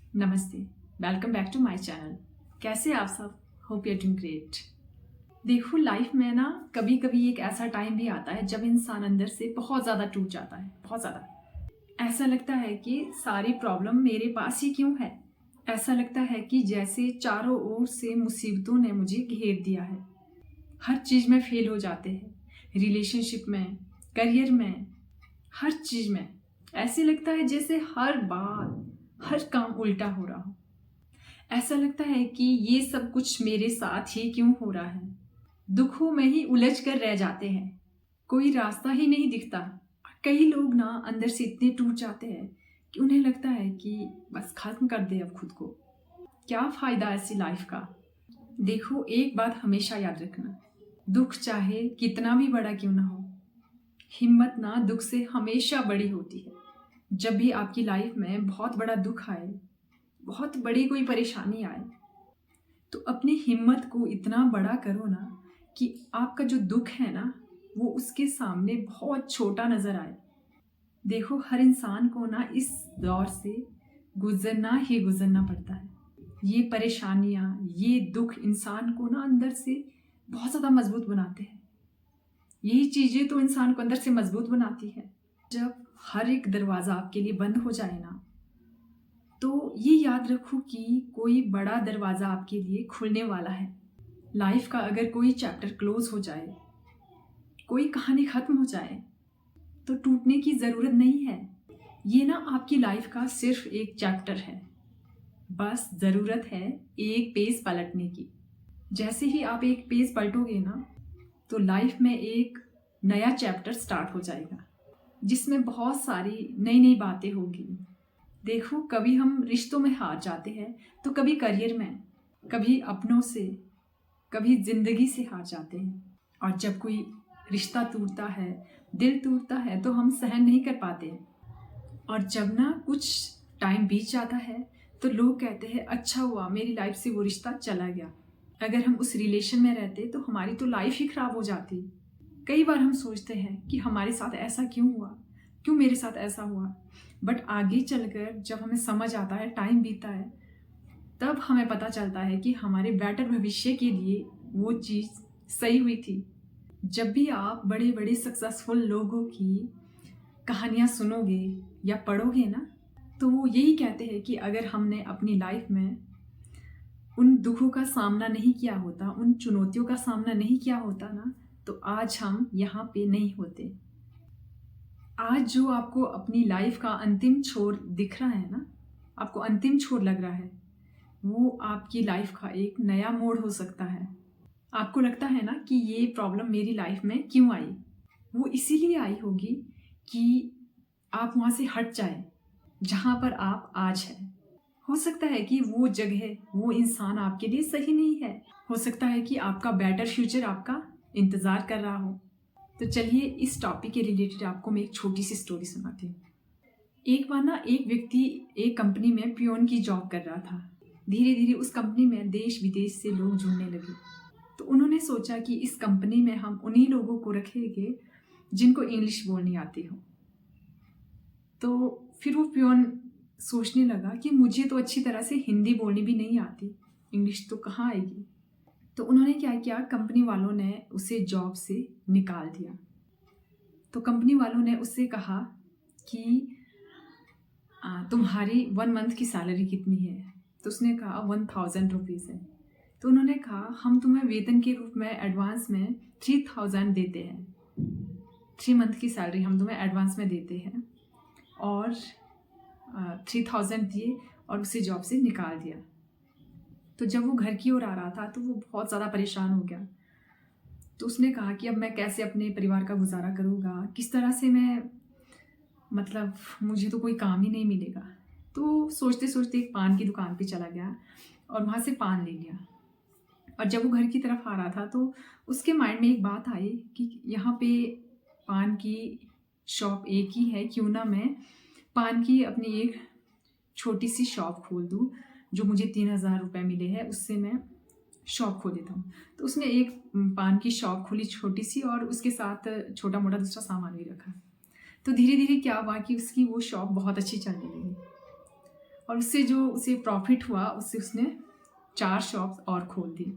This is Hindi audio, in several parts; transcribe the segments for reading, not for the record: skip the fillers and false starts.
नमस्ते, welcome back to my channel. कैसे आप सब? Hope you are doing great. देखो, लाइफ में ना कभी कभी एक ऐसा टाइम भी आता है जब इंसान अंदर से बहुत ज़्यादा टूट जाता है। बहुत ज़्यादा ऐसा लगता है कि सारी प्रॉब्लम मेरे पास ही क्यों है। ऐसा लगता है कि जैसे चारों ओर से मुसीबतों ने मुझे घेर दिया है। हर चीज़ में फेल हो जाते हैं, रिलेशनशिप में, करियर में, हर चीज़ में। ऐसे लगता है जैसे हर बार हर काम उल्टा हो रहा हो। ऐसा लगता है कि ये सब कुछ मेरे साथ ही क्यों हो रहा है। दुखों में ही उलझ कर रह जाते हैं, कोई रास्ता ही नहीं दिखता। कई लोग ना अंदर से इतने टूट जाते हैं कि उन्हें लगता है कि बस खत्म कर दे अब खुद को। क्या फायदा ऐसी लाइफ का। देखो, एक बात हमेशा याद रखना, दुख चाहे कितना भी बड़ा क्यों ना हो, हिम्मत ना दुख से हमेशा बड़ी होती है। जब भी आपकी लाइफ में बहुत बड़ा दुख आए, बहुत बड़ी कोई परेशानी आए, तो अपनी हिम्मत को इतना बड़ा करो ना कि आपका जो दुख है ना वो उसके सामने बहुत छोटा नजर आए। देखो, हर इंसान को ना इस दौर से गुजरना ही गुजरना पड़ता है। ये परेशानियां, ये दुख इंसान को ना अंदर से बहुत ज़्यादा मजबूत बनाते हैं। यही चीज़ें तो इंसान को अंदर से मजबूत बनाती है। जब हर एक दरवाज़ा आपके लिए बंद हो जाए ना, तो ये याद रखो कि कोई बड़ा दरवाज़ा आपके लिए खुलने वाला है। लाइफ का अगर कोई चैप्टर क्लोज हो जाए, कोई कहानी ख़त्म हो जाए, तो टूटने की ज़रूरत नहीं है। ये ना आपकी लाइफ का सिर्फ एक चैप्टर है। बस ज़रूरत है एक पेज पलटने की। जैसे ही आप एक पेज पलटोगे ना, तो लाइफ में एक नया चैप्टर स्टार्ट हो जाएगा, जिसमें बहुत सारी नई नई बातें होगी। देखो, कभी हम रिश्तों में हार जाते हैं, तो कभी करियर में, कभी अपनों से, कभी जिंदगी से हार जाते हैं। और जब कोई रिश्ता टूटता है, दिल टूटता है, तो हम सहन नहीं कर पाते। और जब ना कुछ टाइम बीत जाता है, तो लोग कहते हैं अच्छा हुआ मेरी लाइफ से वो रिश्ता चला गया। अगर हम उस रिलेशन में रहते तो हमारी तो लाइफ ही खराब हो जाती। कई बार हम सोचते हैं कि हमारे साथ ऐसा क्यों हुआ, क्यों मेरे साथ ऐसा हुआ। बट आगे चलकर जब हमें समझ आता है, टाइम बीतता है, तब हमें पता चलता है कि हमारे बेटर भविष्य के लिए वो चीज़ सही हुई थी। जब भी आप बड़े बड़े सक्सेसफुल लोगों की कहानियाँ सुनोगे या पढ़ोगे ना, तो वो यही कहते हैं कि अगर हमने अपनी लाइफ में उन दुखों का सामना नहीं किया होता, उन चुनौतियों का सामना नहीं किया होता ना, तो आज हम यहाँ पे नहीं होते। आज जो आपको अपनी लाइफ का अंतिम छोर दिख रहा है ना, आपको अंतिम छोर लग रहा है, वो आपकी लाइफ का एक नया मोड़ हो सकता है। आपको लगता है ना कि ये प्रॉब्लम मेरी लाइफ में क्यों आई, वो इसीलिए आई होगी कि आप वहाँ से हट जाए जहाँ पर आप आज हैं। हो सकता है कि वो जगह, वो इंसान आपके लिए सही नहीं है। हो सकता है कि आपका बेटर फ्यूचर आपका इंतज़ार कर रहा हो। तो चलिए, इस टॉपिक के रिलेटेड आपको मैं एक छोटी सी स्टोरी सुनाती हूँ। एक बार ना एक व्यक्ति एक कंपनी में पियोन की जॉब कर रहा था। धीरे धीरे उस कंपनी में देश विदेश से लोग जुड़ने लगे। तो उन्होंने सोचा कि इस कंपनी में हम उन्हीं लोगों को रखेंगे जिनको इंग्लिश बोलनी आती हो। तो फिर वो पियोन सोचने लगा कि मुझे तो अच्छी तरह से हिंदी बोलनी भी नहीं आती, इंग्लिश तो कहाँ आएगी। तो उन्होंने क्या किया, कंपनी वालों ने उसे जॉब से निकाल दिया। तो कंपनी वालों ने उससे कहा कि तुम्हारी 1 मंथ की सैलरी कितनी है। तो उसने कहा 1000 रुपीज़ है। तो उन्होंने कहा हम तुम्हें वेतन के रूप में एडवांस में 3000 देते हैं। 3 मंथ की सैलरी हम तुम्हें एडवांस में देते हैं। और 3000 दिए और उसे जॉब से निकाल दिया। तो जब वो घर की ओर आ रहा था तो वो बहुत ज़्यादा परेशान हो गया। तो उसने कहा कि अब मैं कैसे अपने परिवार का गुजारा करूँगा, किस तरह से मैं, मतलब मुझे तो कोई काम ही नहीं मिलेगा। तो सोचते सोचते एक पान की दुकान पे चला गया और वहाँ से पान ले लिया। और जब वो घर की तरफ आ रहा था तो उसके माइंड में एक बात आई कि यहाँ पे पान की शॉप एक ही है, क्यों ना मैं पान की अपनी एक छोटी सी शॉप खोल दूँ, जो मुझे 3000 रुपये मिले हैं उससे मैं शॉप खोल देता हूँ। तो उसने एक पान की शॉप खोली छोटी सी, और उसके साथ छोटा मोटा दूसरा सामान भी रखा। तो धीरे धीरे क्या हुआ कि उसकी वो शॉप बहुत अच्छी चलने लगी। और उससे जो उसे प्रॉफिट हुआ उससे उसने 4 शॉप्स और खोल दी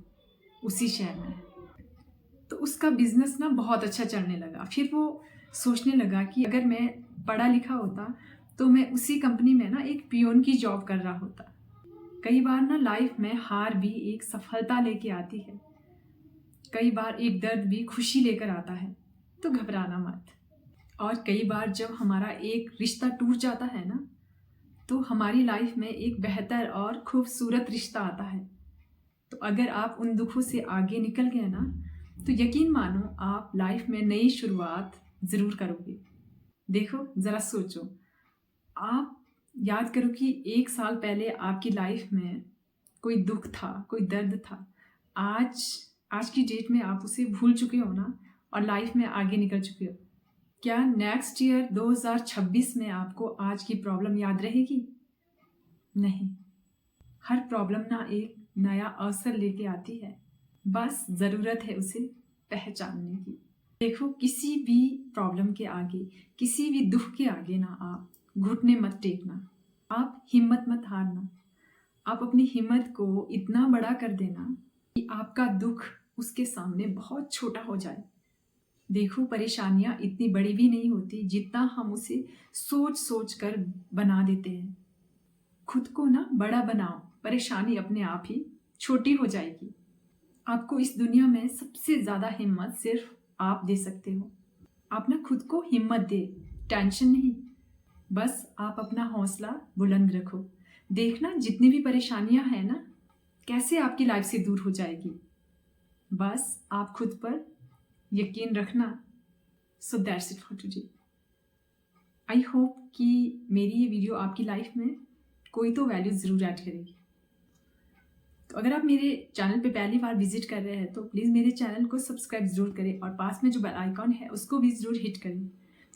उसी शहर में। तो उसका बिजनेस ना बहुत अच्छा चलने लगा। फिर वो सोचने लगा कि अगर मैं पढ़ा लिखा होता तो मैं उसी कंपनी में ना एक पियोन की जॉब कर रहा होता। कई बार ना लाइफ में हार भी एक सफलता लेके आती है, कई बार एक दर्द भी खुशी लेकर आता है, तो घबराना मत। और कई बार जब हमारा एक रिश्ता टूट जाता है ना, तो हमारी लाइफ में एक बेहतर और खूबसूरत रिश्ता आता है। तो अगर आप उन दुखों से आगे निकल गए ना, तो यकीन मानो आप लाइफ में नई शुरुआत ज़रूर करोगे। देखो ज़रा सोचो, आप याद करो कि 1 साल पहले आपकी लाइफ में कोई दुख था, कोई दर्द था। आज की डेट में आप उसे भूल चुके हो ना, और लाइफ में आगे निकल चुके हो। क्या नेक्स्ट ईयर 2026 में आपको आज की प्रॉब्लम याद रहेगी? नहीं। हर प्रॉब्लम ना एक नया अवसर लेके आती है, बस ज़रूरत है उसे पहचानने की। देखो, किसी भी प्रॉब्लम के आगे, किसी भी दुख के आगे ना आप घुटने मत टेकना, आप हिम्मत मत हारना। आप अपनी हिम्मत को इतना बड़ा कर देना कि आपका दुख उसके सामने बहुत छोटा हो जाए। देखो, परेशानियां इतनी बड़ी भी नहीं होती जितना हम उसे सोच सोच कर बना देते हैं। खुद को ना बड़ा बनाओ, परेशानी अपने आप ही छोटी हो जाएगी। आपको इस दुनिया में सबसे ज़्यादा हिम्मत सिर्फ आप दे सकते हो। आप ना खुद को हिम्मत दे, टेंशन नहीं। बस आप अपना हौसला बुलंद रखो। देखना जितनी भी परेशानियां हैं ना, कैसे आपकी लाइफ से दूर हो जाएगी। बस आप खुद पर यकीन रखना। So that's it for today. I hope कि मेरी ये वीडियो आपकी लाइफ में कोई तो वैल्यू ज़रूर ऐड करेगी। तो अगर आप मेरे चैनल पे पहली बार विजिट कर रहे हैं तो प्लीज़ मेरे चैनल को सब्सक्राइब ज़रूर करें और पास में जो बेल आइकॉन है उसको भी ज़रूर हिट करें,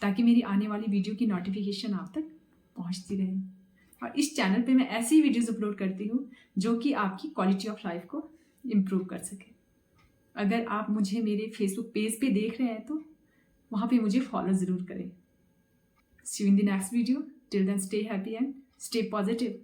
ताकि मेरी आने वाली वीडियो की नोटिफिकेशन आप तक पहुंचती रहे। और इस चैनल पे मैं ऐसी वीडियोज़ अपलोड करती हूँ जो कि आपकी क्वालिटी ऑफ लाइफ को इम्प्रूव कर सके। अगर आप मुझे मेरे फेसबुक पेज पे देख रहे हैं तो वहाँ पे मुझे फॉलो ज़रूर करें। See you in the next video. Till then, stay happy and stay positive.